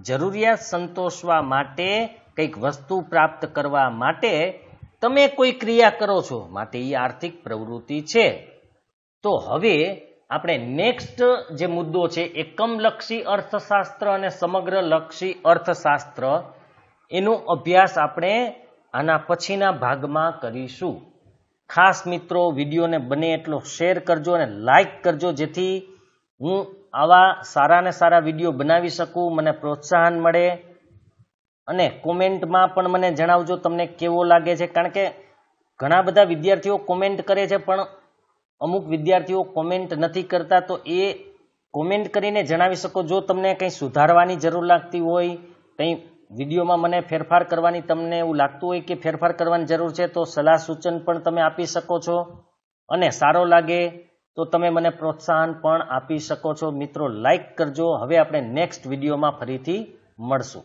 જરૂરિયાત સંતોષવા માટે, કંઈક વસ્તુ પ્રાપ્ત કરવા માટે તમે કોઈ ક્રિયા કરો છો, માટે એ આર્થિક પ્રવૃત્તિ છે. તો હવે આપણે નેક્સ્ટ જે મુદ્દો છે એકમલક્ષી અર્થશાસ્ત્ર અને સમગ્ર લક્ષી અર્થશાસ્ત્ર, એનો અભ્યાસ આપણે આના પછીના ભાગમાં કરીશું. ખાસ મિત્રો વિડીયોને બને એટલો શેર કરજો અને લાઈક કરજો, જેથી હું આવા સારા ને સારા વિડીયો બનાવી શકું, મને પ્રોત્સાહન મળે. અને કોમેન્ટમાં પણ મને જણાવજો તમને કેવો લાગે છે, કારણ કે ઘણા બધા વિદ્યાર્થીઓ કોમેન્ટ કરે છે પણ અમુક વિદ્યાર્થીઓ કોમેન્ટ નથી કરતા. તો એ કોમેન્ટ કરીને જણાવી શકો. જો તમને કંઈ સુધારવાની જરૂર લાગતી હોય, કંઈ વિડીયોમાં મને ફેરફાર કરવાની તમને એવું લાગતું હોય કે ફેરફાર કરવાની જરૂર છે, તો સલાહ સૂચન પણ તમે આપી શકો છો. અને સારો લાગે તો તમે મને પ્રોત્સાહન પણ આપી શકો છો. મિત્રો લાઈક કરજો. હવે આપણે નેક્સ્ટ વિડીયોમાં ફરીથી મળશું.